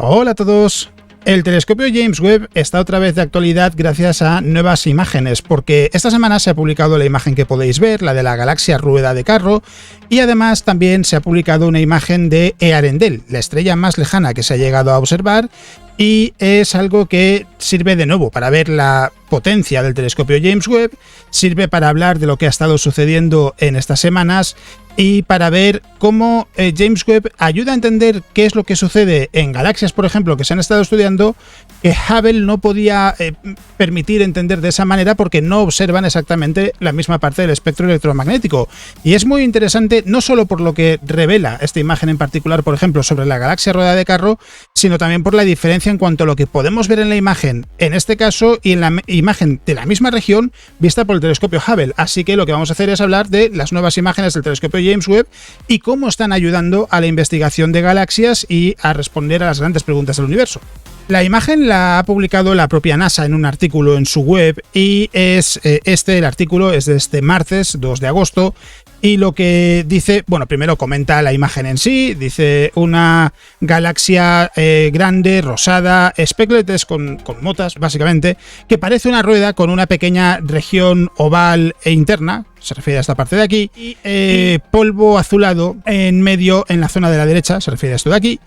Hola a todos. El telescopio James Webb está otra vez de actualidad gracias a nuevas imágenes, porque esta semana se ha publicado la imagen que podéis ver, la de la galaxia Rueda de Carro, y además también se ha publicado una imagen de Earendel, la estrella más lejana que se ha llegado a observar, y es algo que sirve de nuevo para ver la potencia del telescopio James Webb, sirve para hablar de lo que ha estado sucediendo en estas semanas y para ver cómo James Webb ayuda a entender qué es lo que sucede en galaxias, por ejemplo, que se han estado estudiando, que Hubble no podía permitir entender de esa manera porque no observan exactamente la misma parte del espectro electromagnético. Y es muy interesante no solo por lo que revela esta imagen en particular, por ejemplo, sobre la galaxia Rueda de Carro, sino también por la diferencia en cuanto a lo que podemos ver en la imagen, en este caso, y en la imagen de la misma región vista por el telescopio Hubble. Así que lo que vamos a hacer es hablar de las nuevas imágenes del telescopio James Webb y cómo están ayudando a la investigación de galaxias y a responder a las grandes preguntas del universo. La imagen la ha publicado la propia NASA en un artículo en su web y el artículo es de este martes 2 de agosto y lo que dice, bueno, primero comenta la imagen en sí, dice una galaxia grande, rosada, espectretes con motas, básicamente, que parece una rueda con una pequeña región oval e interna, se refiere a esta parte de aquí, y polvo azulado en medio en la zona de la derecha, se refiere a esto de aquí,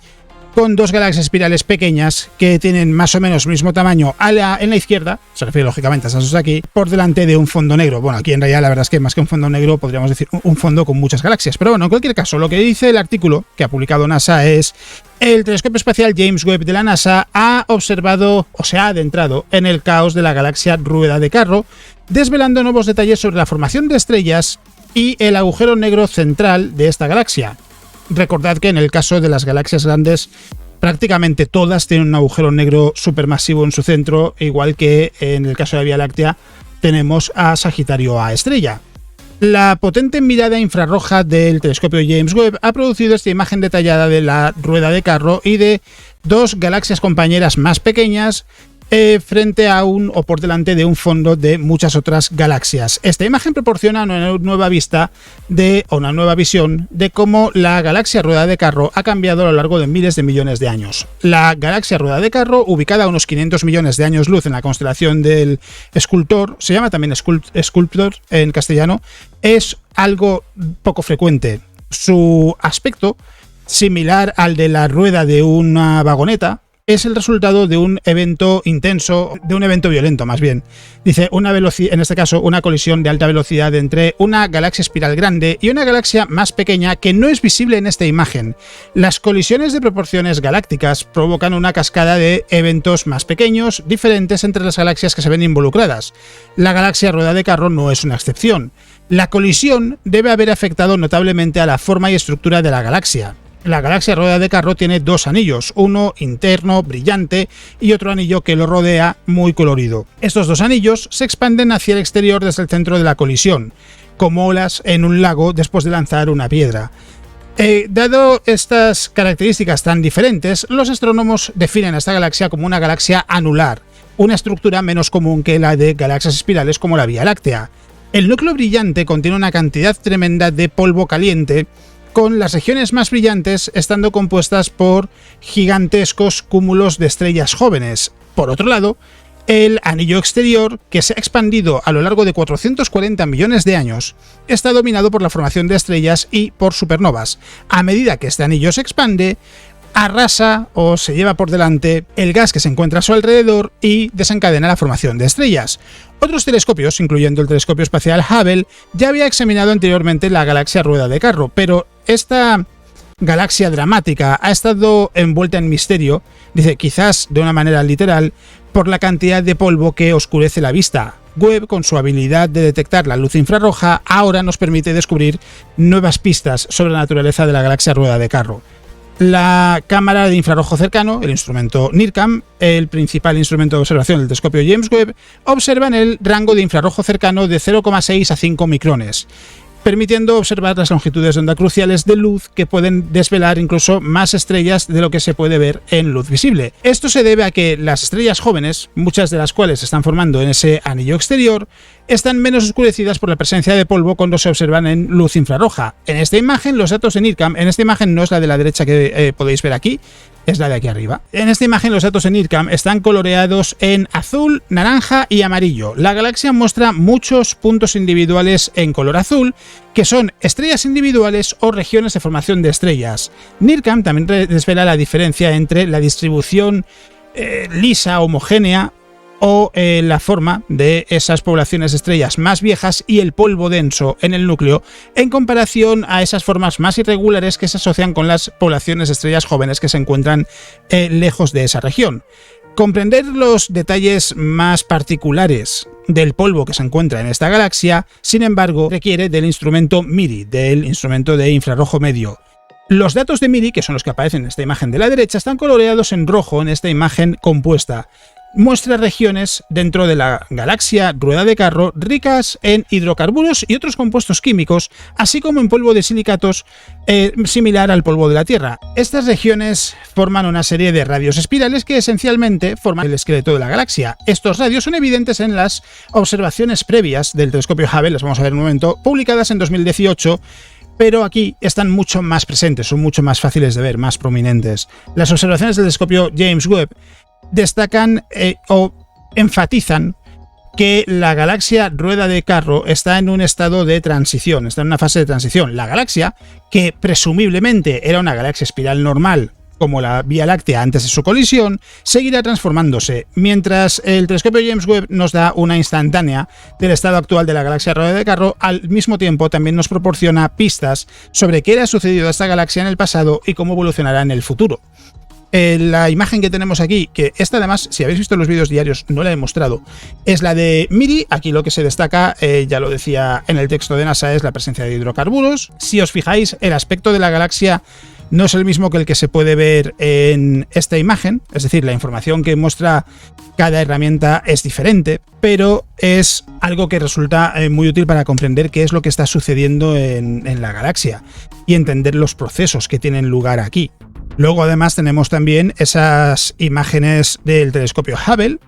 con dos galaxias espirales pequeñas que tienen más o menos el mismo tamaño en la izquierda, se refiere lógicamente a esas dos de aquí, por delante de un fondo negro. Bueno, aquí en realidad la verdad es que más que un fondo negro podríamos decir un fondo con muchas galaxias. Pero bueno, en cualquier caso, lo que dice el artículo que ha publicado NASA es: el telescopio espacial James Webb de la NASA ha observado o se ha adentrado en el caos de la galaxia Rueda de Carro, desvelando nuevos detalles sobre la formación de estrellas y el agujero negro central de esta galaxia. Recordad que en el caso de las galaxias grandes, prácticamente todas tienen un agujero negro supermasivo en su centro, igual que en el caso de la Vía Láctea tenemos a Sagitario A estrella. La potente mirada infrarroja del telescopio James Webb ha producido esta imagen detallada de la Rueda de Carro y de dos galaxias compañeras más pequeñas frente a o por delante de un fondo de muchas otras galaxias. Esta imagen proporciona una nueva visión de cómo la galaxia Rueda de Carro ha cambiado a lo largo de miles de millones de años. La galaxia Rueda de Carro, ubicada a unos 500 millones de años luz en la constelación del Escultor, se llama también Sculptor en castellano, es algo poco frecuente. Su aspecto, similar al de la rueda de una vagoneta, es el resultado de un evento intenso, de un evento violento más bien. Dice, en este caso, una colisión de alta velocidad entre una galaxia espiral grande y una galaxia más pequeña que no es visible en esta imagen. Las colisiones de proporciones galácticas provocan una cascada de eventos más pequeños, diferentes entre las galaxias que se ven involucradas. La galaxia Rueda de Carro no es una excepción. La colisión debe haber afectado notablemente a la forma y estructura de la galaxia. La galaxia Rueda de Carro tiene dos anillos, uno interno, brillante, y otro anillo que lo rodea, muy colorido. Estos dos anillos se expanden hacia el exterior desde el centro de la colisión, como olas en un lago después de lanzar una piedra. Dado estas características tan diferentes, los astrónomos definen a esta galaxia como una galaxia anular, una estructura menos común que la de galaxias espirales como la Vía Láctea. El núcleo brillante contiene una cantidad tremenda de polvo caliente, con las regiones más brillantes estando compuestas por gigantescos cúmulos de estrellas jóvenes. Por otro lado, el anillo exterior, que se ha expandido a lo largo de 440 millones de años, está dominado por la formación de estrellas y por supernovas. A medida que este anillo se expande, arrasa o se lleva por delante el gas que se encuentra a su alrededor y desencadena la formación de estrellas. Otros telescopios, incluyendo el telescopio espacial Hubble, ya había examinado anteriormente la galaxia Rueda de Carro, pero esta galaxia dramática ha estado envuelta en misterio, dice quizás de una manera literal, por la cantidad de polvo que oscurece la vista. Webb, con su habilidad de detectar la luz infrarroja, ahora nos permite descubrir nuevas pistas sobre la naturaleza de la galaxia Rueda de Carro. La cámara de infrarrojo cercano, el instrumento NIRCam, el principal instrumento de observación del telescopio James Webb, observa en el rango de infrarrojo cercano de 0,6 a 5 micrones. permitiendo observar las longitudes de onda cruciales de luz que pueden desvelar incluso más estrellas de lo que se puede ver en luz visible. Esto se debe a que las estrellas jóvenes, muchas de las cuales se están formando en ese anillo exterior, están menos oscurecidas por la presencia de polvo cuando se observan en luz infrarroja. En esta imagen, los datos de NIRCam, en esta imagen no es la de la derecha que podéis ver aquí, es la de aquí arriba. En esta imagen los datos en NIRCam están coloreados en azul, naranja y amarillo. La galaxia muestra muchos puntos individuales en color azul, que son estrellas individuales o regiones de formación de estrellas. NIRCam también desvela la diferencia entre la distribución lisa, homogénea, o la forma de esas poblaciones de estrellas más viejas y el polvo denso en el núcleo, en comparación a esas formas más irregulares que se asocian con las poblaciones de estrellas jóvenes que se encuentran lejos de esa región. Comprender los detalles más particulares del polvo que se encuentra en esta galaxia, sin embargo, requiere del instrumento MIRI, del instrumento de infrarrojo medio. Los datos de MIRI, que son los que aparecen en esta imagen de la derecha, están coloreados en rojo en esta imagen compuesta. Muestra regiones dentro de la galaxia Rueda de Carro ricas en hidrocarburos y otros compuestos químicos, así como en polvo de silicatos similar al polvo de la Tierra. Estas regiones forman una serie de radios espirales que esencialmente forman el esqueleto de la galaxia. Estos radios son evidentes en las observaciones previas del telescopio Hubble, las vamos a ver en un momento, publicadas en 2018, pero aquí están mucho más presentes, son mucho más fáciles de ver, más prominentes. Las observaciones del telescopio James Webb destacan o enfatizan que la galaxia Rueda de Carro está en un estado de transición, está en una fase de transición. La galaxia, que presumiblemente era una galaxia espiral normal, como la Vía Láctea antes de su colisión, seguirá transformándose, mientras el telescopio James Webb nos da una instantánea del estado actual de la galaxia Rueda de Carro. Al mismo tiempo también nos proporciona pistas sobre qué le ha sucedido a esta galaxia en el pasado y cómo evolucionará en el futuro. La imagen que tenemos aquí, que esta además, si habéis visto los vídeos diarios, no la he mostrado, es la de MIRI. Aquí lo que se destaca, ya lo decía en el texto de NASA, es la presencia de hidrocarburos. Si os fijáis, el aspecto de la galaxia no es el mismo que el que se puede ver en esta imagen, es decir, la información que muestra cada herramienta es diferente, pero es algo que resulta muy útil para comprender qué es lo que está sucediendo en la galaxia y entender los procesos que tienen lugar aquí. Luego además tenemos también esas imágenes del telescopio Hubble,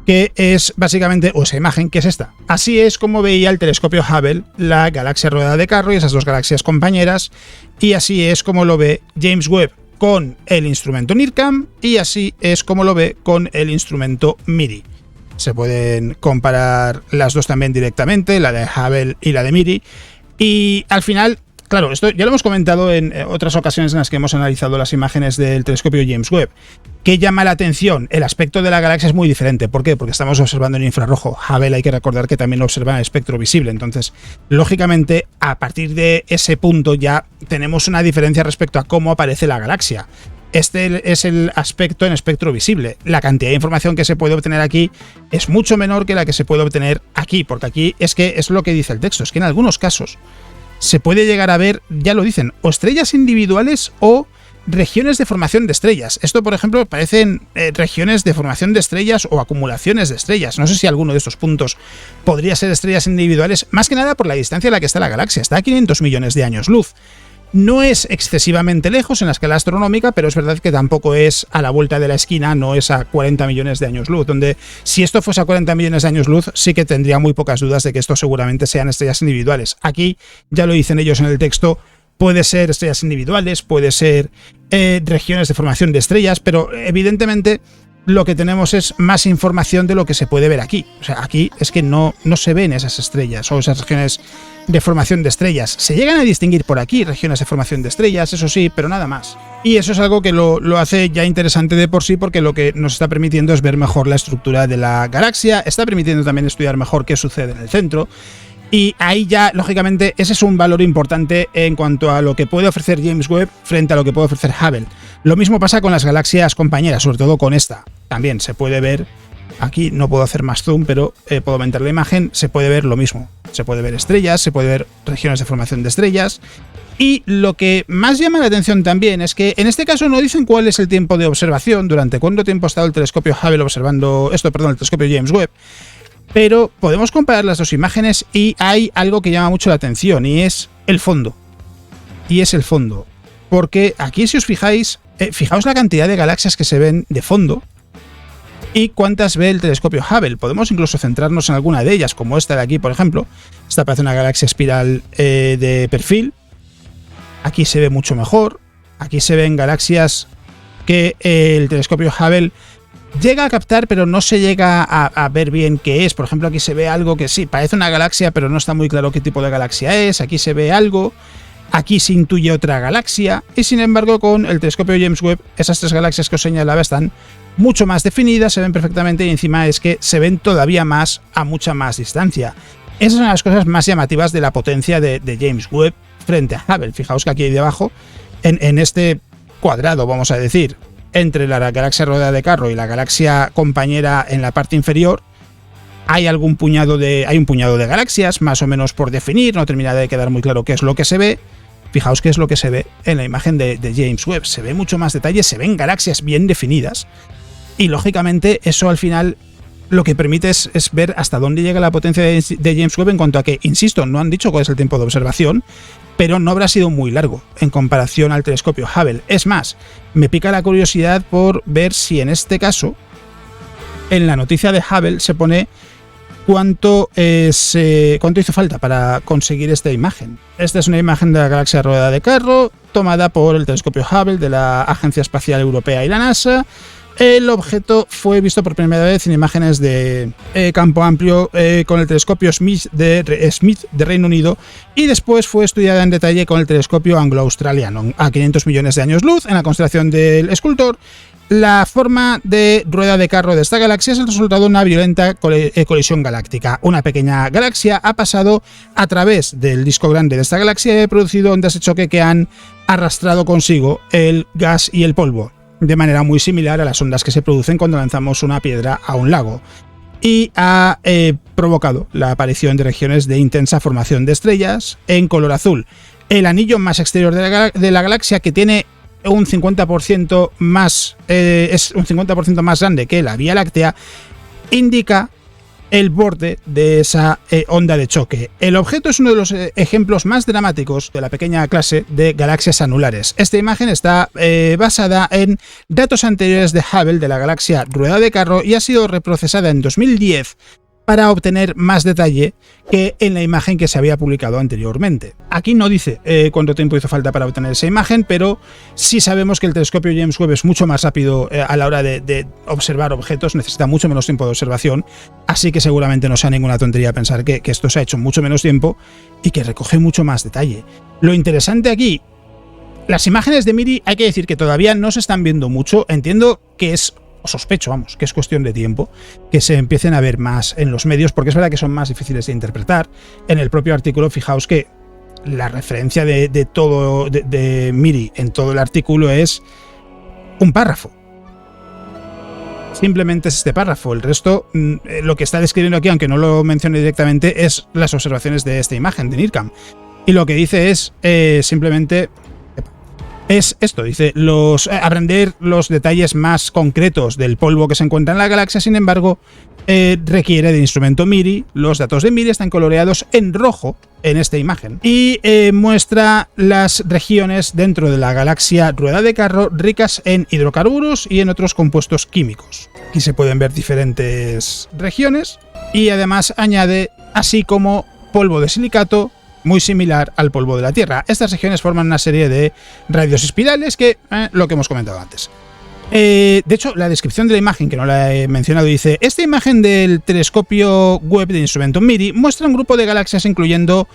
que es básicamente, o esa imagen que es esta. Así es como veía el telescopio Hubble la galaxia Rueda de Carro y esas dos galaxias compañeras, y así es como lo ve James Webb con el instrumento NIRCam, y así es como lo ve con el instrumento MIRI. Se pueden comparar las dos también directamente, la de Hubble y la de MIRI, y al final, claro, esto ya lo hemos comentado en otras ocasiones en las que hemos analizado las imágenes del telescopio James Webb. ¿Qué llama la atención? El aspecto de la galaxia es muy diferente. ¿Por qué? Porque estamos observando en infrarrojo. Hubble hay que recordar que también lo observa en el espectro visible. Entonces, lógicamente, a partir de ese punto ya tenemos una diferencia respecto a cómo aparece la galaxia. Este es el aspecto en espectro visible. La cantidad de información que se puede obtener aquí es mucho menor que la que se puede obtener aquí, porque aquí es que es lo que dice el texto, es que en algunos casos se puede llegar a ver, ya lo dicen, o estrellas individuales o regiones de formación de estrellas. Esto, por ejemplo, parecen regiones de formación de estrellas o acumulaciones de estrellas. No sé si alguno de estos puntos podría ser estrellas individuales, más que nada por la distancia a la que está la galaxia. Está a 500 millones de años luz. No es excesivamente lejos en la escala astronómica, pero es verdad que tampoco es a la vuelta de la esquina, no es a 40 millones de años luz, donde si esto fuese a 40 millones de años luz, sí que tendría muy pocas dudas de que esto seguramente sean estrellas individuales. Aquí, ya lo dicen ellos en el texto, puede ser estrellas individuales, puede ser regiones de formación de estrellas, pero evidentemente lo que tenemos es más información de lo que se puede ver aquí. O sea, aquí es que no se ven esas estrellas o esas regiones de formación de estrellas. Se llegan a distinguir por aquí regiones de formación de estrellas, eso sí, pero nada más. Y eso es algo que lo hace ya interesante de por sí, porque lo que nos está permitiendo es ver mejor la estructura de la galaxia, está permitiendo también estudiar mejor qué sucede en el centro. Y ahí ya, lógicamente, ese es un valor importante en cuanto a lo que puede ofrecer James Webb frente a lo que puede ofrecer Hubble. Lo mismo pasa con las galaxias compañeras, sobre todo con esta. También se puede ver, aquí no puedo hacer más zoom, pero puedo aumentar la imagen, se puede ver lo mismo. Se puede ver estrellas, se puede ver regiones de formación de estrellas. Y lo que más llama la atención también es que en este caso no dicen cuál es el tiempo de observación, durante cuánto tiempo ha estado el telescopio Hubble observando el telescopio James Webb. Pero podemos comparar las dos imágenes y hay algo que llama mucho la atención y es el fondo. Y es el fondo. Porque aquí, si os fijáis, fijaos la cantidad de galaxias que se ven de fondo y cuántas ve el telescopio Hubble. Podemos incluso centrarnos en alguna de ellas, como esta de aquí, por ejemplo. Esta parece una galaxia espiral de perfil. Aquí se ve mucho mejor. Aquí se ven galaxias que el telescopio Hubble llega a captar, pero no se llega a ver bien qué es. Por ejemplo, aquí se ve algo que sí, parece una galaxia, pero no está muy claro qué tipo de galaxia es. Aquí se ve algo, aquí se intuye otra galaxia, y sin embargo con el telescopio James Webb esas tres galaxias que os señalaba están mucho más definidas, se ven perfectamente, y encima es que se ven todavía más a mucha más distancia. Esas son las cosas más llamativas de la potencia de James Webb frente a Hubble. Fijaos que aquí debajo, en este cuadrado, vamos a decir, entre la galaxia rueda de carro y la galaxia compañera en la parte inferior, hay un puñado de galaxias, más o menos por definir, no termina de quedar muy claro qué es lo que se ve. Fijaos qué es lo que se ve en la imagen de James Webb. Se ve mucho más detalle, se ven galaxias bien definidas, y lógicamente eso al final lo que permite es ver hasta dónde llega la potencia de James Webb en cuanto a que, insisto, no han dicho cuál es el tiempo de observación, pero no habrá sido muy largo en comparación al telescopio Hubble. Es más, me pica la curiosidad por ver si en este caso, en la noticia de Hubble se pone cuánto hizo falta para conseguir esta imagen. Esta es una imagen de la galaxia rueda de carro, tomada por el telescopio Hubble de la Agencia Espacial Europea y la NASA. El objeto fue visto por primera vez en imágenes de campo amplio con el telescopio Smith de Reino Unido, y después fue estudiada en detalle con el telescopio anglo-australiano a 500 millones de años luz en la constelación del Escultor. La forma de rueda de carro de esta galaxia es el resultado de una violenta colisión galáctica. Una pequeña galaxia ha pasado a través del disco grande de esta galaxia y ha producido ondas de choque que han arrastrado consigo el gas y el polvo, de manera muy similar a las ondas que se producen cuando lanzamos una piedra a un lago, y ha provocado la aparición de regiones de intensa formación de estrellas en color azul. El anillo más exterior de la galaxia, que tiene un 50% más, es un 50% más grande que la Vía Láctea, indica el borde de esa onda de choque. El objeto es uno de los ejemplos más dramáticos de la pequeña clase de galaxias anulares. Esta imagen está basada en datos anteriores de Hubble de la galaxia rueda de carro y ha sido reprocesada en 2010 para obtener más detalle que en la imagen que se había publicado anteriormente. Aquí no dice cuánto tiempo hizo falta para obtener esa imagen, pero sí sabemos que el telescopio James Webb es mucho más rápido a la hora de observar objetos, necesita mucho menos tiempo de observación, así que seguramente no sea ninguna tontería pensar que esto se ha hecho en mucho menos tiempo y que recoge mucho más detalle. Lo interesante aquí, las imágenes de MIRI hay que decir que todavía no se están viendo mucho, entiendo que es, o sospecho, vamos, que es cuestión de tiempo que se empiecen a ver más en los medios, porque es verdad que son más difíciles de interpretar. En el propio artículo, fijaos que la referencia de MIRI en todo el artículo es un párrafo. Simplemente es este párrafo. El resto, lo que está describiendo aquí, aunque no lo mencione directamente, es las observaciones de esta imagen de NIRCam. Y lo que dice es simplemente... es esto, dice, aprender los detalles más concretos del polvo que se encuentra en la galaxia, sin embargo, requiere de instrumento MIRI. Los datos de MIRI están coloreados en rojo en esta imagen y muestra las regiones dentro de la galaxia rueda de carro ricas en hidrocarburos y en otros compuestos químicos. Aquí se pueden ver diferentes regiones y además añade, así como polvo de silicato, muy similar al polvo de la Tierra. Estas regiones forman una serie de radios espirales que, lo que hemos comentado antes. De hecho, la descripción de la imagen, que no la he mencionado, dice: esta imagen del telescopio Webb de instrumento MIRI muestra un grupo de galaxias incluyendo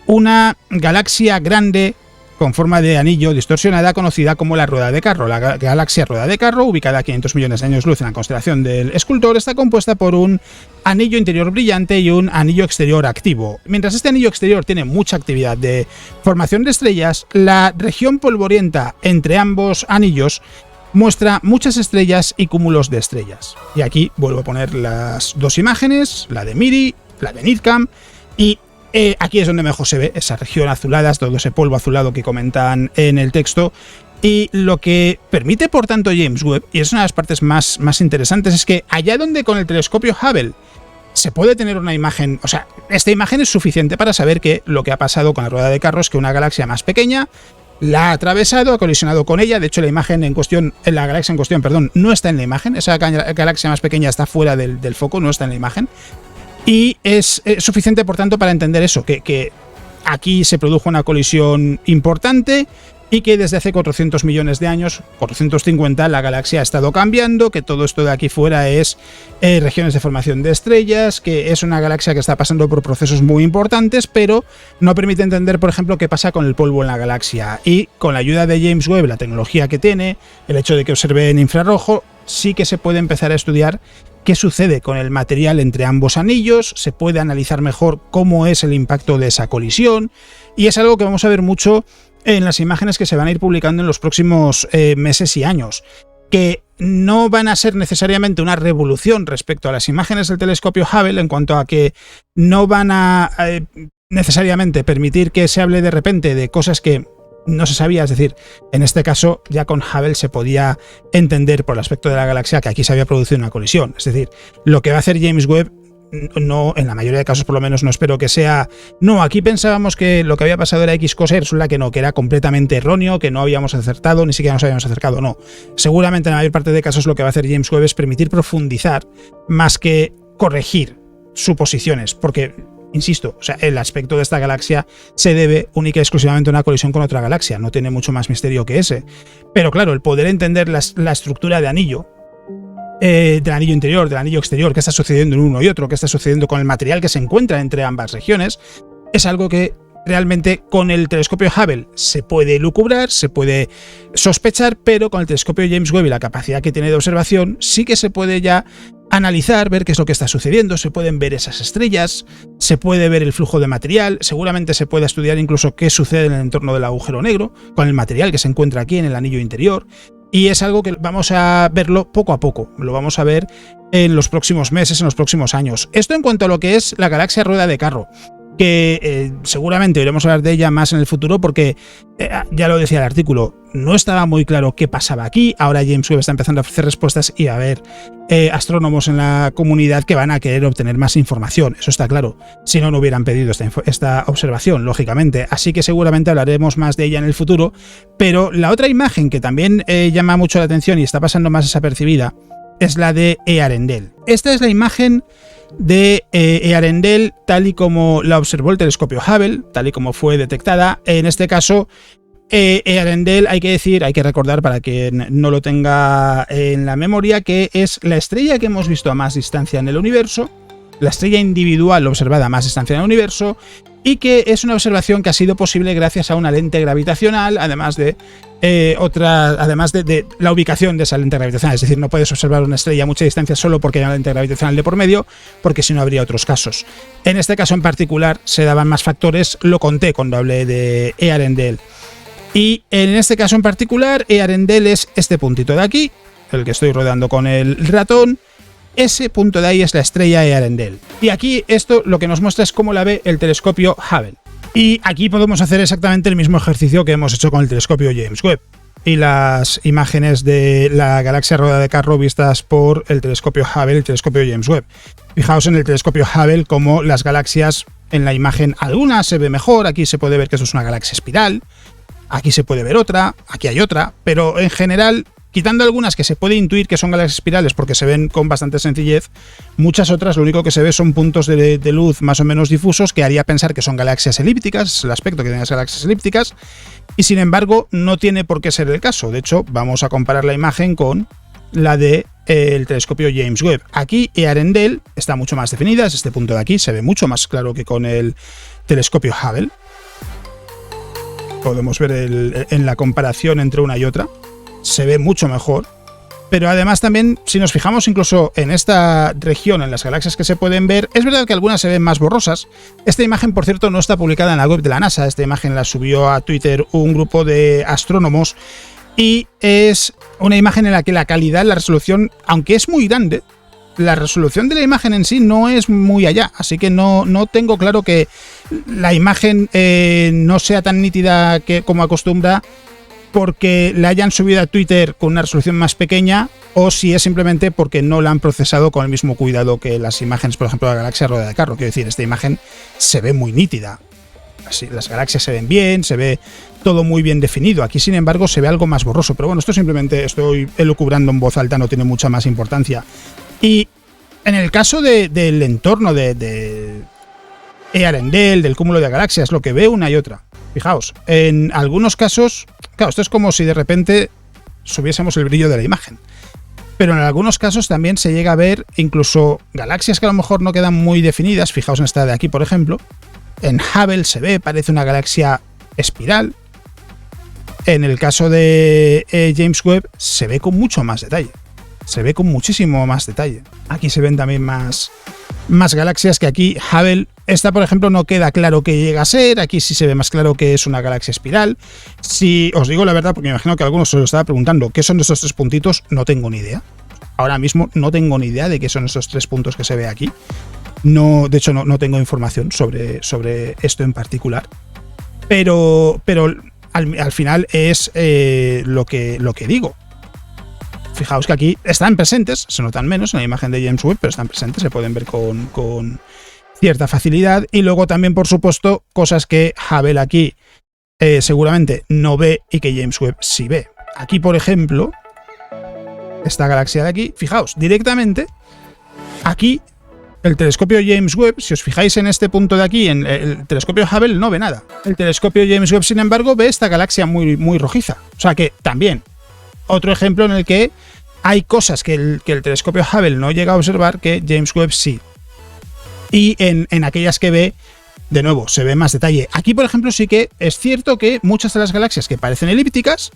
una galaxia grande con forma de anillo distorsionada conocida como la rueda de carro. La galaxia rueda de carro, ubicada a 500 millones de años luz en la constelación del Escultor, está compuesta por un anillo interior brillante y un anillo exterior activo. Mientras este anillo exterior tiene mucha actividad de formación de estrellas, la región polvorienta entre ambos anillos muestra muchas estrellas y cúmulos de estrellas. Y aquí vuelvo a poner las dos imágenes, la de MIRI, la de NIRCam, y aquí es donde mejor se ve esa región azulada, todo ese polvo azulado que comentan en el texto. Y lo que permite, por tanto, James Webb, y es una de las partes más interesantes, es que allá donde con el telescopio Hubble se puede tener una imagen, o sea, esta imagen es suficiente para saber que lo que ha pasado con la rueda de carro es que una galaxia más pequeña la ha atravesado, ha colisionado con ella. De hecho, la galaxia en cuestión, perdón, no está en la imagen. Esa galaxia más pequeña está fuera del foco, no está en la imagen. Y es suficiente, por tanto, para entender eso, que aquí se produjo una colisión importante y que desde hace 400 millones de años, 450, la galaxia ha estado cambiando, que todo esto de aquí fuera es regiones de formación de estrellas, que es una galaxia que está pasando por procesos muy importantes, pero no permite entender, por ejemplo, qué pasa con el polvo en la galaxia. Y con la ayuda de James Webb, la tecnología que tiene, el hecho de que observe en infrarrojo, sí que se puede empezar a estudiar qué sucede con el material entre ambos anillos, se puede analizar mejor cómo es el impacto de esa colisión, y es algo que vamos a ver mucho en las imágenes que se van a ir publicando en los próximos meses y años, que no van a ser necesariamente una revolución respecto a las imágenes del telescopio Hubble, en cuanto a que no van a necesariamente permitir que se hable de repente de cosas que no se sabía. Es decir, en este caso ya con Hubble se podía entender por el aspecto de la galaxia que aquí se había producido una colisión. Es decir, lo que va a hacer James Webb, no, en la mayoría de casos por lo menos, no espero que sea no, aquí pensábamos que lo que había pasado era X cosa y resulta que no, que era completamente erróneo, que no habíamos acertado, ni siquiera nos habíamos acercado. No, seguramente en la mayor parte de casos lo que va a hacer James Webb es permitir profundizar más que corregir suposiciones, porque insisto, o sea, el aspecto de esta galaxia se debe única y exclusivamente a una colisión con otra galaxia, no tiene mucho más misterio que ese. Pero claro, el poder entender la estructura de anillo, del anillo interior, del anillo exterior, qué está sucediendo en uno y otro, qué está sucediendo con el material que se encuentra entre ambas regiones, es algo que realmente con el telescopio Hubble se puede elucubrar, se puede sospechar, pero con el telescopio James Webb y la capacidad que tiene de observación sí que se puede ya analizar, ver qué es lo que está sucediendo, se pueden ver esas estrellas, se puede ver el flujo de material, seguramente se puede estudiar incluso qué sucede en el entorno del agujero negro, con el material que se encuentra aquí en el anillo interior. Y es algo que vamos a verlo poco a poco, lo vamos a ver en los próximos meses, en los próximos años. Esto en cuanto a lo que es la galaxia Rueda de Carro, que seguramente iremos a hablar de ella más en el futuro porque, ya lo decía el artículo, no estaba muy claro qué pasaba aquí. Ahora James Webb está empezando a ofrecer respuestas y va a haber astrónomos en la comunidad que van a querer obtener más información, eso está claro, si no, no hubieran pedido esta observación, lógicamente, así que seguramente hablaremos más de ella en el futuro. Pero la otra imagen que también llama mucho la atención y está pasando más desapercibida es la de Earendel. Esta es la imagen de Earendel tal y como la observó el telescopio Hubble, tal y como fue detectada. En este caso, Earendel, hay que recordar para quien no lo tenga en la memoria, que es la estrella que hemos visto a más distancia en el universo, la estrella individual observada a más distancia en el universo, y que es una observación que ha sido posible gracias a una lente gravitacional, además de la ubicación de esa lente gravitacional. Es decir, no puedes observar una estrella a mucha distancia solo porque hay una lente gravitacional de por medio, porque si no habría otros casos. En este caso en particular se daban más factores, lo conté cuando hablé de Earendel. Y en este caso en particular, Earendel es este puntito de aquí, el que estoy rodeando con el ratón. Ese punto de ahí es la estrella Earendel. Y aquí esto lo que nos muestra es cómo la ve el telescopio Hubble. Y aquí podemos hacer exactamente el mismo ejercicio que hemos hecho con el telescopio James Webb y las imágenes de la galaxia Rueda de Carro vistas por el telescopio Hubble y el telescopio James Webb. Fijaos en el telescopio Hubble como las galaxias en la imagen, algunas se ve mejor, aquí se puede ver que eso es una galaxia espiral, aquí se puede ver otra, aquí hay otra, pero en general, quitando algunas que se puede intuir que son galaxias espirales porque se ven con bastante sencillez, muchas otras lo único que se ve son puntos de luz más o menos difusos que haría pensar que son galaxias elípticas, es el aspecto que tienen las galaxias elípticas, y sin embargo no tiene por qué ser el caso. De hecho, vamos a comparar la imagen con la de el telescopio James Webb. Aquí Earendel está mucho más definida, es este punto de aquí, se ve mucho más claro que con el telescopio Hubble. Podemos ver en la comparación entre una y otra, se ve mucho mejor. Pero además también, si nos fijamos incluso en esta región, en las galaxias que se pueden ver, es verdad que algunas se ven más borrosas. Esta imagen, por cierto, no está publicada en la web de la NASA. Esta imagen la subió a Twitter un grupo de astrónomos y es una imagen en la que la calidad, la resolución, aunque es muy grande, la resolución de la imagen en sí no es muy allá, así que no tengo claro que la imagen no sea tan nítida como acostumbra porque la hayan subido a Twitter con una resolución más pequeña o si es simplemente porque no la han procesado con el mismo cuidado que las imágenes, por ejemplo, de la galaxia Rueda de Carro. Quiero decir, esta imagen se ve muy nítida. Así, las galaxias se ven bien, se ve todo muy bien definido. Aquí, sin embargo, se ve algo más borroso. Pero bueno, esto simplemente estoy elucubrando en voz alta, no tiene mucha más importancia. Y en el caso del entorno de Earendel, del cúmulo de galaxias, lo que ve una y otra Fijaos, en algunos casos, claro, esto es como si de repente subiésemos el brillo de la imagen. Pero en algunos casos también se llega a ver incluso galaxias que a lo mejor no quedan muy definidas. Fijaos en esta de aquí, por ejemplo. En Hubble se ve, parece una galaxia espiral. En el caso de James Webb se ve con mucho más detalle. Se ve con muchísimo más detalle. Aquí se ven también más galaxias que aquí. Hubble, esta por ejemplo no queda claro qué llega a ser. Aquí sí se ve más claro que es una galaxia espiral. Si os digo la verdad, porque me imagino que algunos se lo estaba preguntando, ¿qué son esos tres puntitos? No tengo ni idea. Ahora mismo no tengo ni idea de qué son esos tres puntos que se ve aquí. No, de hecho, no tengo información sobre esto en particular. Pero al final es lo que digo. Fijaos que aquí están presentes, se notan menos en la imagen de James Webb, pero están presentes, se pueden ver con cierta facilidad. Y luego también, por supuesto, cosas que Hubble aquí seguramente no ve y que James Webb sí ve. Aquí, por ejemplo, esta galaxia de aquí, fijaos, directamente, aquí el telescopio James Webb, si os fijáis en este punto de aquí, en el telescopio Hubble no ve nada. El telescopio James Webb, sin embargo, ve esta galaxia muy, muy rojiza. O sea que también, otro ejemplo en el que hay cosas que el telescopio Hubble no llega a observar que James Webb sí. Y en aquellas que ve, de nuevo, se ve más detalle. Aquí, por ejemplo, sí que es cierto que muchas de las galaxias que parecen elípticas,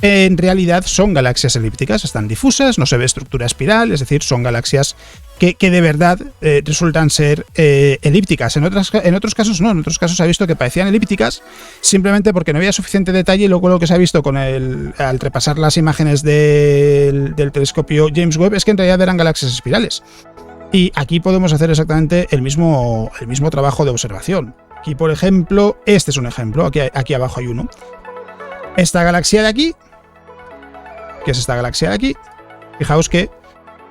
en realidad son galaxias elípticas, están difusas, no se ve estructura espiral, es decir, son galaxias que de verdad resultan ser elípticas. En otros casos no, en otros casos se ha visto que parecían elípticas simplemente porque no había suficiente detalle y luego lo que se ha visto al repasar las imágenes del telescopio James Webb es que en realidad eran galaxias espirales. Y aquí podemos hacer exactamente el mismo trabajo de observación. Aquí, por ejemplo, este es un ejemplo, aquí abajo hay uno. Esta galaxia de aquí, que es esta galaxia de aquí, fijaos que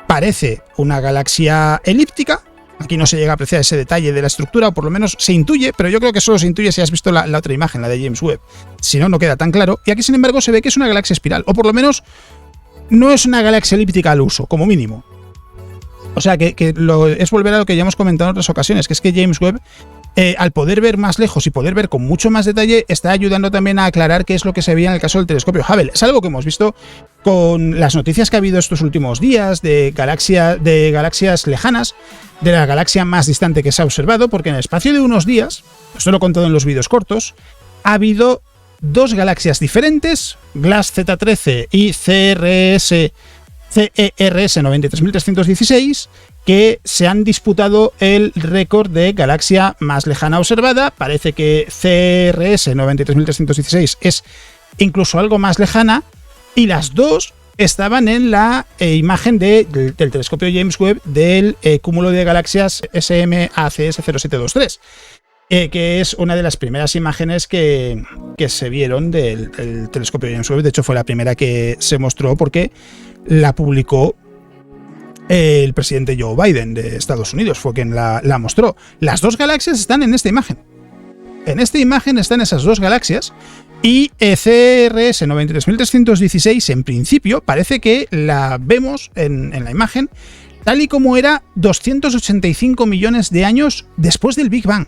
parece una galaxia elíptica. Aquí no se llega a apreciar ese detalle de la estructura, o por lo menos se intuye, pero yo creo que solo se intuye si has visto la otra imagen, la de James Webb. Si no, no queda tan claro. Y aquí, sin embargo, se ve que es una galaxia espiral, o por lo menos no es una galaxia elíptica al uso, como mínimo. O sea, que es volver a lo que ya hemos comentado en otras ocasiones, que es que James Webb, al poder ver más lejos y poder ver con mucho más detalle, está ayudando también a aclarar qué es lo que se veía en el caso del telescopio Hubble. Es algo que hemos visto con las noticias que ha habido estos últimos días de galaxias lejanas, de la galaxia más distante que se ha observado, porque en el espacio de unos días, esto lo he contado en los vídeos cortos, ha habido dos galaxias diferentes, GLASS Z13 y CERS 93316, que se han disputado el récord de galaxia más lejana observada. Parece que CRS 93316 es incluso algo más lejana, y las dos estaban en la imagen del telescopio James Webb del cúmulo de galaxias SMACS 0723, que es una de las primeras imágenes que se vieron del telescopio James Webb. De hecho, fue la primera que se mostró porque la publicó el presidente Joe Biden de Estados Unidos, fue quien la mostró. Las dos galaxias están en esta imagen. En esta imagen están esas dos galaxias, y CRS 93316 en principio parece que la vemos en la imagen tal y como era 285 millones de años después del Big Bang.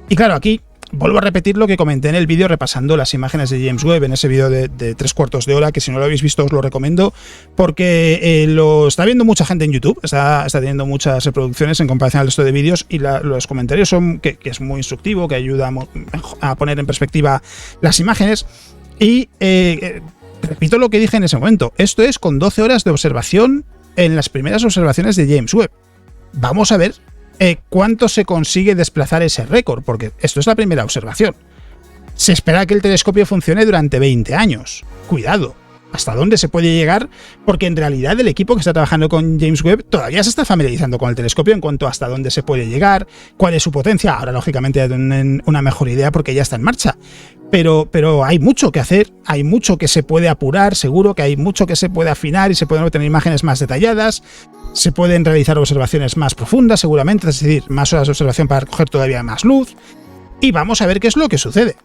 Y claro, aquí vuelvo a repetir lo que comenté en el vídeo repasando las imágenes de James Webb, en ese vídeo de 3/4 de hora, que si no lo habéis visto os lo recomiendo, porque lo está viendo mucha gente en YouTube, está teniendo muchas reproducciones en comparación al resto de vídeos, y los comentarios son que es muy instructivo, que ayuda a poner en perspectiva las imágenes. Y repito lo que dije en ese momento, esto es con 12 horas de observación en las primeras observaciones de James Webb. Vamos a ver cuánto se consigue desplazar ese récord, porque esto es la primera observación. Se espera que el telescopio funcione durante 20 años. Cuidado, ¿hasta dónde se puede llegar? Porque en realidad el equipo que está trabajando con James Webb todavía se está familiarizando con el telescopio en cuanto a hasta dónde se puede llegar, cuál es su potencia. Ahora, lógicamente, ya tienen una mejor idea porque ya está en marcha. Pero hay mucho que hacer, hay mucho que se puede apurar, seguro que hay mucho que se puede afinar y se pueden obtener imágenes más detalladas. Se pueden realizar observaciones más profundas, seguramente, es decir, más horas de observación para recoger todavía más luz. Y vamos a ver qué es lo que sucede.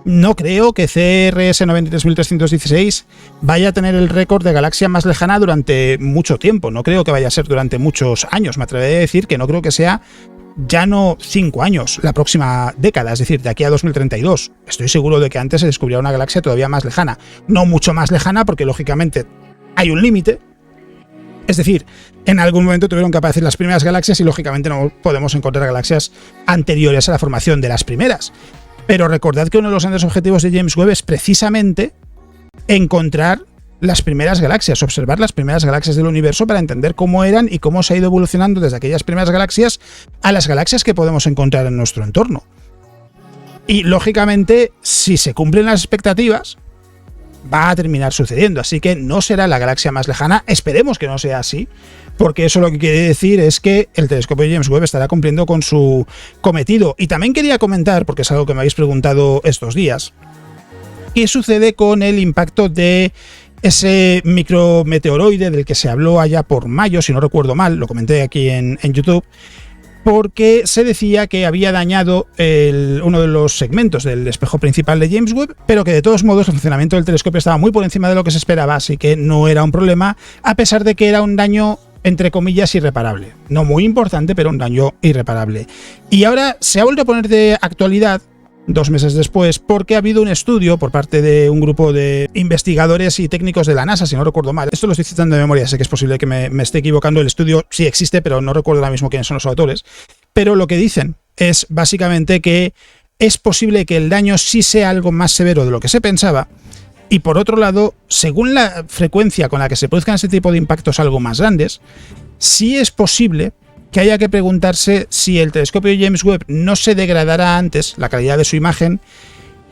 No creo que CRS 93316 vaya a tener el récord de galaxia más lejana durante mucho tiempo. No creo que vaya a ser durante muchos años. Me atreveré a decir que no creo que sea ya no 5 años, la próxima década, es decir, de aquí a 2032. Estoy seguro de que antes se descubrirá una galaxia todavía más lejana. No mucho más lejana, porque lógicamente hay un límite. Es decir, en algún momento tuvieron que aparecer las primeras galaxias y lógicamente no podemos encontrar galaxias anteriores a la formación de las primeras. Pero recordad que uno de los grandes objetivos de James Webb es precisamente encontrar las primeras galaxias, observar las primeras galaxias del universo para entender cómo eran y cómo se ha ido evolucionando desde aquellas primeras galaxias a las galaxias que podemos encontrar en nuestro entorno. Y lógicamente, si se cumplen las expectativas, va a terminar sucediendo, así que no será la galaxia más lejana, esperemos que no sea así, porque eso lo que quiere decir es que el telescopio James Webb estará cumpliendo con su cometido. Y también quería comentar, porque es algo que me habéis preguntado estos días, ¿qué sucede con el impacto de ese micrometeoroide del que se habló allá por mayo, si no recuerdo mal, lo comenté aquí en YouTube? Porque se decía que había dañado uno de los segmentos del espejo principal de James Webb, pero que de todos modos el funcionamiento del telescopio estaba muy por encima de lo que se esperaba, así que no era un problema, a pesar de que era un daño, entre comillas, irreparable. No muy importante, pero un daño irreparable. Y ahora se ha vuelto a poner de actualidad 2 meses después, porque ha habido un estudio por parte de un grupo de investigadores y técnicos de la NASA, si no recuerdo mal. Esto lo estoy citando de memoria, sé que es posible que me esté equivocando. El estudio sí existe, pero no recuerdo ahora mismo quiénes son los autores. Pero lo que dicen es básicamente que es posible que el daño sí sea algo más severo de lo que se pensaba. Y por otro lado, según la frecuencia con la que se produzcan ese tipo de impactos algo más grandes, sí es posible que haya que preguntarse si el telescopio James Webb no se degradará antes, la calidad de su imagen,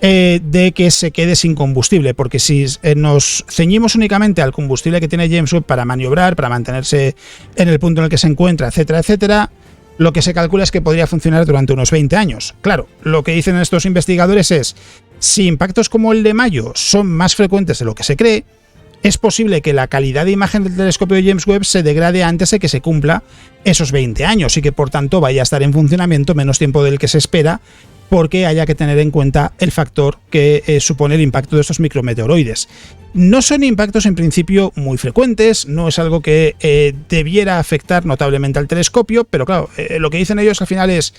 de que se quede sin combustible, porque si nos ceñimos únicamente al combustible que tiene James Webb para maniobrar, para mantenerse en el punto en el que se encuentra, etcétera, etcétera, lo que se calcula es que podría funcionar durante unos 20 años. Claro, lo que dicen estos investigadores es, si impactos como el de mayo son más frecuentes de lo que se cree, es posible que la calidad de imagen del telescopio de James Webb se degrade antes de que se cumpla esos 20 años y que por tanto vaya a estar en funcionamiento menos tiempo del que se espera, porque haya que tener en cuenta el factor que supone el impacto de estos micrometeoroides. No son impactos en principio muy frecuentes, no es algo que debiera afectar notablemente al telescopio, pero claro, lo que dicen ellos al final es: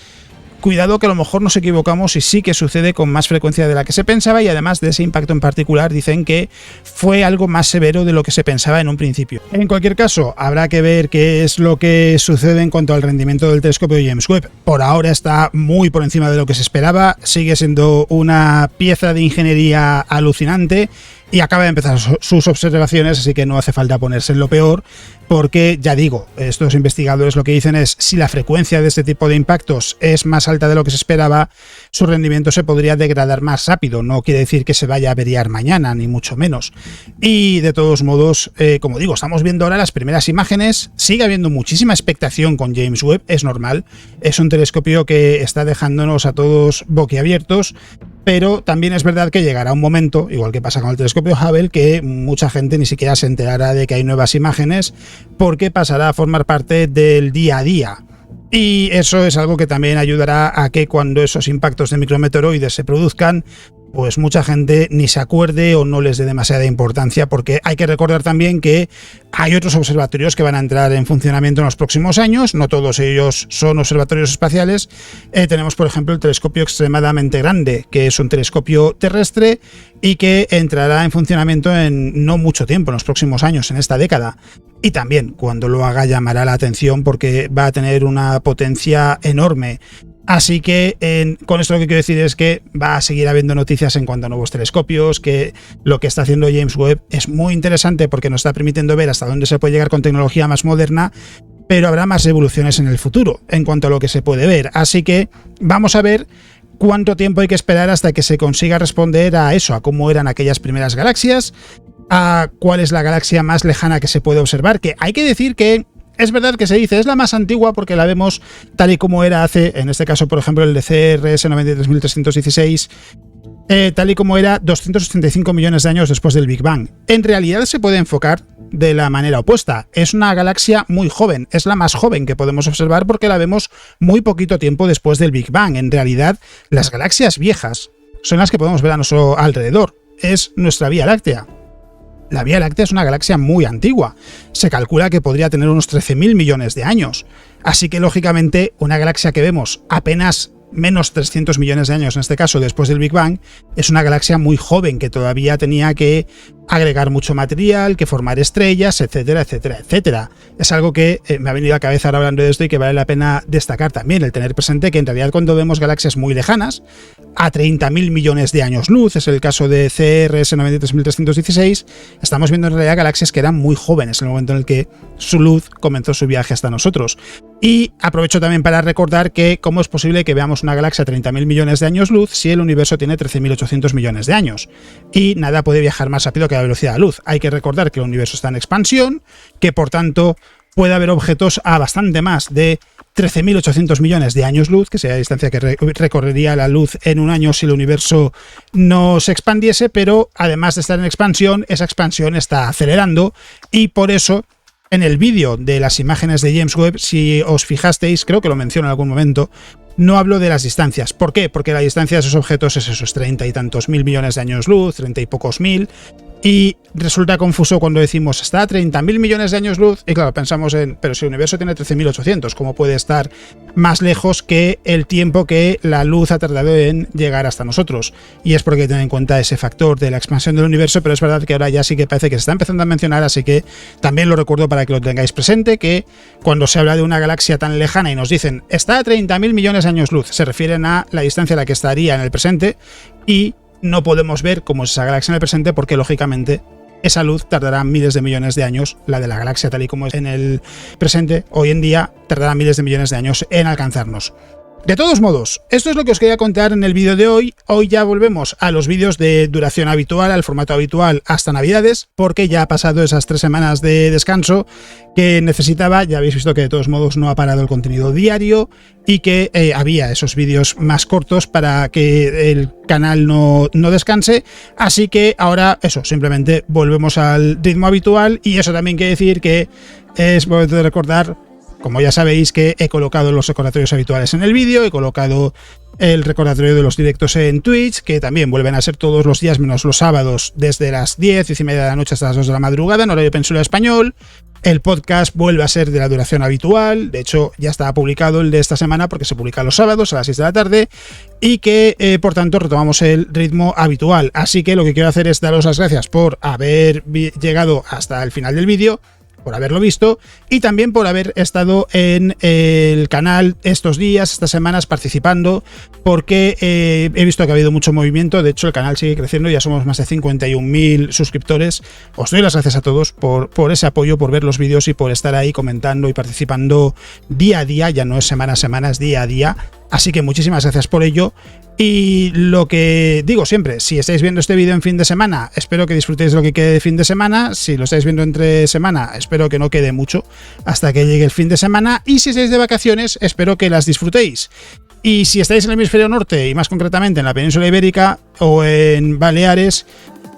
cuidado que a lo mejor nos equivocamos y sí que sucede con más frecuencia de la que se pensaba, y además de ese impacto en particular dicen que fue algo más severo de lo que se pensaba en un principio. En cualquier caso, habrá que ver qué es lo que sucede en cuanto al rendimiento del telescopio James Webb. Por ahora está muy por encima de lo que se esperaba, sigue siendo una pieza de ingeniería alucinante y acaba de empezar sus observaciones, así que no hace falta ponerse en lo peor, porque ya digo, estos investigadores lo que dicen es: si la frecuencia de este tipo de impactos es más alta de lo que se esperaba, su rendimiento se podría degradar más rápido. No quiere decir que se vaya a averiar mañana, ni mucho menos. Y de todos modos, como digo, estamos viendo ahora las primeras imágenes, sigue habiendo muchísima expectación con James Webb, es normal, es un telescopio que está dejándonos a todos boquiabiertos. Pero también es verdad que llegará un momento, igual que pasa con el telescopio Hubble, que mucha gente ni siquiera se enterará de que hay nuevas imágenes, porque pasará a formar parte del día a día. Y eso es algo que también ayudará a que cuando esos impactos de micrometeoroides se produzcan, pues mucha gente ni se acuerde o no les dé demasiada importancia, porque hay que recordar también que hay otros observatorios que van a entrar en funcionamiento en los próximos años, no todos ellos son observatorios espaciales. Tenemos, por ejemplo, el telescopio extremadamente grande, que es un telescopio terrestre y que entrará en funcionamiento en no mucho tiempo, en los próximos años, en esta década. Y también, cuando lo haga, llamará la atención porque va a tener una potencia enorme. Así que con esto lo que quiero decir es que va a seguir habiendo noticias en cuanto a nuevos telescopios, que lo que está haciendo James Webb es muy interesante porque nos está permitiendo ver hasta dónde se puede llegar con tecnología más moderna, pero habrá más evoluciones en el futuro en cuanto a lo que se puede ver. Así que vamos a ver cuánto tiempo hay que esperar hasta que se consiga responder a eso, a cómo eran aquellas primeras galaxias, a cuál es la galaxia más lejana que se puede observar, que hay que decir que es verdad que se dice, es la más antigua porque la vemos tal y como era hace, en este caso, por ejemplo, el de CRS 93316, tal y como era 285 millones de años después del Big Bang. En realidad se puede enfocar de la manera opuesta. Es una galaxia muy joven, es la más joven que podemos observar porque la vemos muy poquito tiempo después del Big Bang. En realidad, las galaxias viejas son las que podemos ver a nuestro alrededor. Es nuestra Vía Láctea. La Vía Láctea es una galaxia muy antigua. Se calcula que podría tener unos 13.000 millones de años. Así que, lógicamente, una galaxia que vemos apenas menos 300 millones de años, en este caso después del Big Bang, es una galaxia muy joven que todavía tenía que agregar mucho material, que formar estrellas, etcétera, etcétera, etcétera. Es algo que me ha venido a la cabeza ahora hablando de esto y que vale la pena destacar también, el tener presente que en realidad cuando vemos galaxias muy lejanas, a 30.000 millones de años luz, es el caso de CRS 93316, estamos viendo en realidad galaxias que eran muy jóvenes en el momento en el que su luz comenzó su viaje hasta nosotros. Y aprovecho también para recordar que cómo es posible que veamos una galaxia a 30.000 millones de años luz si el universo tiene 13.800 millones de años. Y nada puede viajar más rápido que la velocidad de la luz. Hay que recordar que el universo está en expansión, que por tanto puede haber objetos a bastante más de 13.800 millones de años luz, que sería la distancia que recorrería la luz en un año si el universo no se expandiese, pero además de estar en expansión, esa expansión está acelerando y por eso en el vídeo de las imágenes de James Webb, si os fijasteis, creo que lo menciono en algún momento, no hablo de las distancias. ¿Por qué? Porque la distancia de esos objetos es esos 30 y tantos mil millones de años luz, 30 y pocos mil, y resulta confuso cuando decimos está a 30.000 millones de años luz, y claro, pensamos en, pero si el universo tiene 13.800, ¿cómo puede estar más lejos que el tiempo que la luz ha tardado en llegar hasta nosotros? Y es porque hay que tener en cuenta ese factor de la expansión del universo, pero es verdad que ahora ya sí que parece que se está empezando a mencionar, así que también lo recuerdo para que lo tengáis presente, que cuando se habla de una galaxia tan lejana y nos dicen está a 30.000 millones de años luz, se refieren a la distancia a la que estaría en el presente y no podemos ver cómo es esa galaxia en el presente porque, lógicamente, esa luz tardará miles de millones de años, la de la galaxia tal y como es en el presente, hoy en día tardará miles de millones de años en alcanzarnos. De todos modos, esto es lo que os quería contar en el vídeo de hoy. Hoy ya volvemos a los vídeos de duración habitual, al formato habitual hasta Navidades, porque ya ha pasado esas 3 semanas de descanso que necesitaba. Ya habéis visto que de todos modos no ha parado el contenido diario y que había esos vídeos más cortos para que el canal no descanse. Así que ahora eso, simplemente volvemos al ritmo habitual y eso también quiere decir que es momento de recordar, como ya sabéis, que he colocado los recordatorios habituales en el vídeo, he colocado el recordatorio de los directos en Twitch, que también vuelven a ser todos los días menos los sábados, desde las 10:30 de la noche hasta las 2 de la madrugada, en horario península español. El podcast vuelve a ser de la duración habitual, de hecho ya estaba publicado el de esta semana porque se publica los sábados a las 6 de la tarde y que por tanto retomamos el ritmo habitual. Así que lo que quiero hacer es daros las gracias por haber llegado hasta el final del vídeo, por haberlo visto y también por haber estado en el canal estos días, estas semanas participando, porque he visto que ha habido mucho movimiento. De hecho el canal sigue creciendo, ya somos más de 51.000 suscriptores. Os doy las gracias a todos por ese apoyo, por ver los vídeos y por estar ahí comentando y participando día a día, ya no es semana a semana, es día a día. Así que muchísimas gracias por ello. Y lo que digo siempre, si estáis viendo este vídeo en fin de semana, espero que disfrutéis lo que quede de fin de semana. Si lo estáis viendo entre semana, espero que no quede mucho hasta que llegue el fin de semana. Y si estáis de vacaciones, espero que las disfrutéis. Y si estáis en el hemisferio norte, y más concretamente en la península ibérica o en Baleares,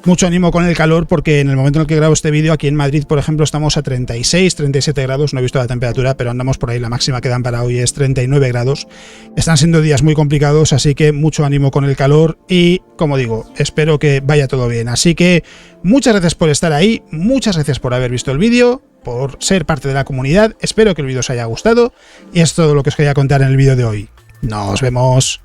mucho ánimo con el calor, porque en el momento en el que grabo este vídeo, aquí en Madrid, por ejemplo, estamos a 36, 37 grados, no he visto la temperatura, pero andamos por ahí, la máxima que dan para hoy es 39 grados. Están siendo días muy complicados, así que mucho ánimo con el calor y, como digo, espero que vaya todo bien. Así que muchas gracias por estar ahí, muchas gracias por haber visto el vídeo, por ser parte de la comunidad, espero que el vídeo os haya gustado y es todo lo que os quería contar en el vídeo de hoy. Nos vemos.